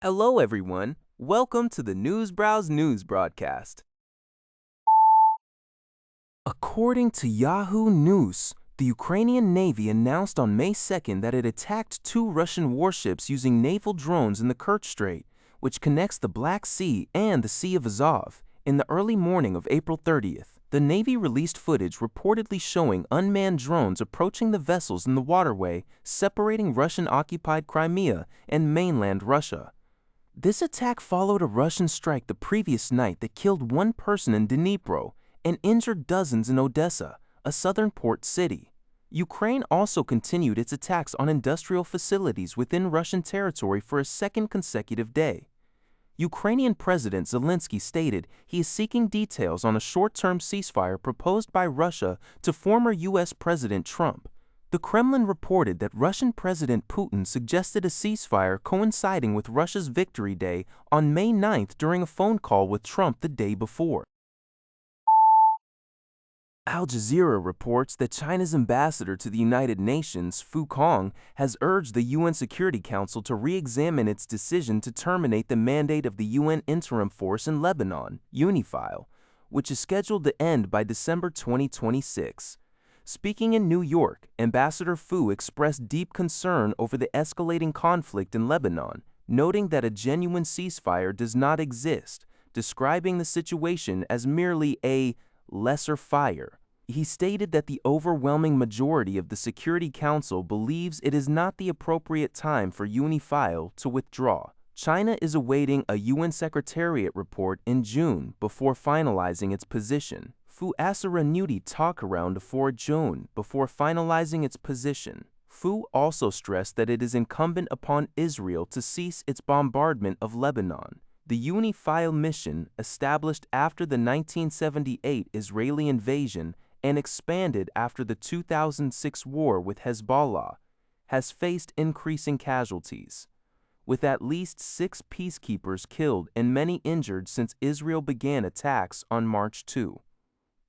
Hello, everyone. Welcome to the Newsbrowse News broadcast. According to Yahoo News, the Ukrainian Navy announced on May 2nd that it attacked two Russian warships using naval drones in the Kerch Strait, which connects the Black Sea and the Sea of Azov. In the early morning of April 30th, the Navy released footage reportedly showing unmanned drones approaching the vessels in the waterway separating Russian-occupied Crimea and mainland Russia. This attack followed a Russian strike the previous night that killed one person in Dnipro and injured dozens in Odessa, a southern port city. Ukraine also continued its attacks on industrial facilities within Russian territory for a second consecutive day. Ukrainian President Zelensky stated he is seeking details on a short-term ceasefire proposed by Russia to former U.S. President Trump. The Kremlin reported that Russian President Putin suggested a ceasefire coinciding with Russia's Victory Day on May 9th during a phone call with Trump the day before. Al Jazeera reports that China's ambassador to the United Nations, Fu Kong, has urged the UN Security Council to re-examine its decision to terminate the mandate of the UN Interim Force in Lebanon, UNIFIL, which is scheduled to end by December 2026. Speaking in New York, Ambassador Fu expressed deep concern over the escalating conflict in Lebanon, noting that a genuine ceasefire does not exist, describing the situation as merely a lesser fire. He stated that the overwhelming majority of the Security Council believes it is not the appropriate time for UNIFIL to withdraw. China is awaiting a UN Secretariat report in June before finalizing its position. Fu asked a renewed talk around for June before finalizing its position. Fu also stressed that it is incumbent upon Israel to cease its bombardment of Lebanon. The UNIFIL mission, established after the 1978 Israeli invasion and expanded after the 2006 war with Hezbollah, has faced increasing casualties, with at least 6 peacekeepers killed and many injured since Israel began attacks on March 2.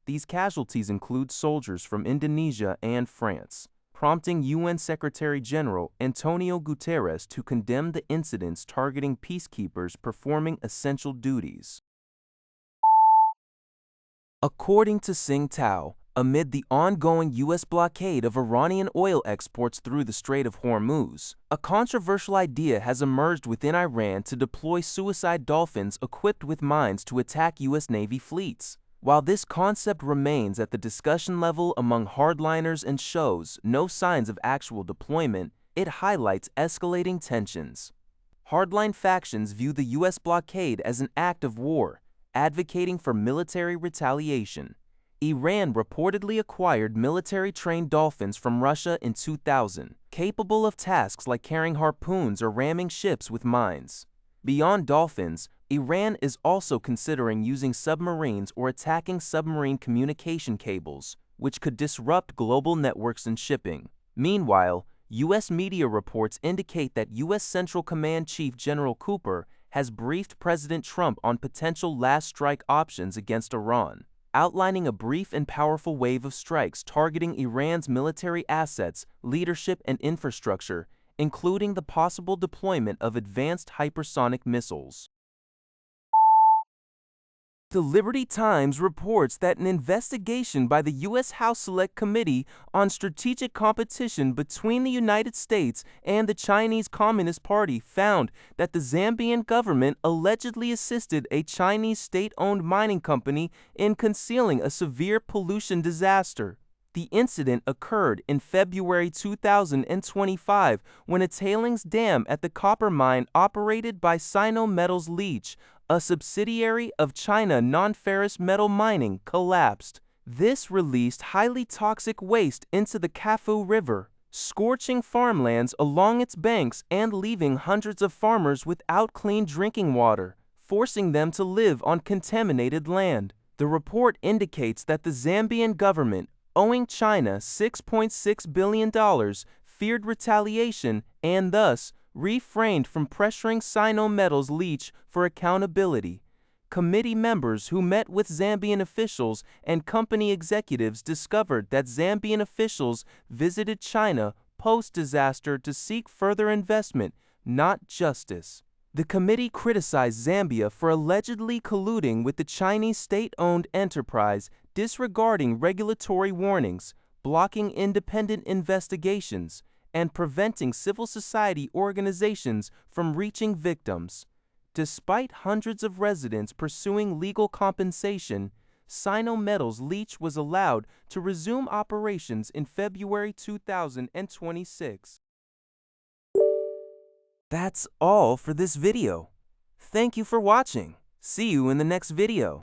These casualties include soldiers from Indonesia and France, prompting UN Secretary-General Antonio Guterres to condemn the incidents targeting peacekeepers performing essential duties. According to Tsingtao, amid the ongoing U.S. blockade of Iranian oil exports through the Strait of Hormuz, a controversial idea has emerged within Iran to deploy suicide dolphins equipped with mines to attack U.S. Navy fleets. While this concept remains at the discussion level among hardliners and shows no signs of actual deployment, it highlights escalating tensions. Hardline factions view the U.S. blockade as an act of war, advocating for military retaliation. Iran reportedly acquired military-trained dolphins from Russia in 2000, capable of tasks like carrying harpoons or ramming ships with mines. Beyond dolphins, Iran is also considering using submarines or attacking submarine communication cables, which could disrupt global networks and shipping. Meanwhile, U.S. media reports indicate that U.S. Central Command Chief General Cooper has briefed President Trump on potential last strike options against Iran, outlining a brief and powerful wave of strikes targeting Iran's military assets, leadership, and infrastructure, including the possible deployment of advanced hypersonic missiles. The Liberty Times reports that an investigation by the U.S. House Select Committee on Strategic Competition between the United States and the Chinese Communist Party found that the Zambian government allegedly assisted a Chinese state-owned mining company in concealing a severe pollution disaster. The incident occurred in February 2025 when a tailings dam at the copper mine operated by Sino Metals Leach, a subsidiary of China Non-Ferrous Metal Mining, collapsed. This released highly toxic waste into the Kafu River, scorching farmlands along its banks and leaving hundreds of farmers without clean drinking water, forcing them to live on contaminated land. The report indicates that the Zambian government, owing China $6.6 billion, feared retaliation and thus refrained from pressuring Sino Metals Leach for accountability. Committee members who met with Zambian officials and company executives discovered that Zambian officials visited China post-disaster to seek further investment, not justice. The committee criticized Zambia for allegedly colluding with the Chinese state-owned enterprise, disregarding regulatory warnings, blocking independent investigations, and preventing civil society organizations from reaching victims. Despite hundreds of residents pursuing legal compensation, Sino-Metal's leach was allowed to resume operations in February 2026. That's all for this video. Thank you for watching. See you in the next video.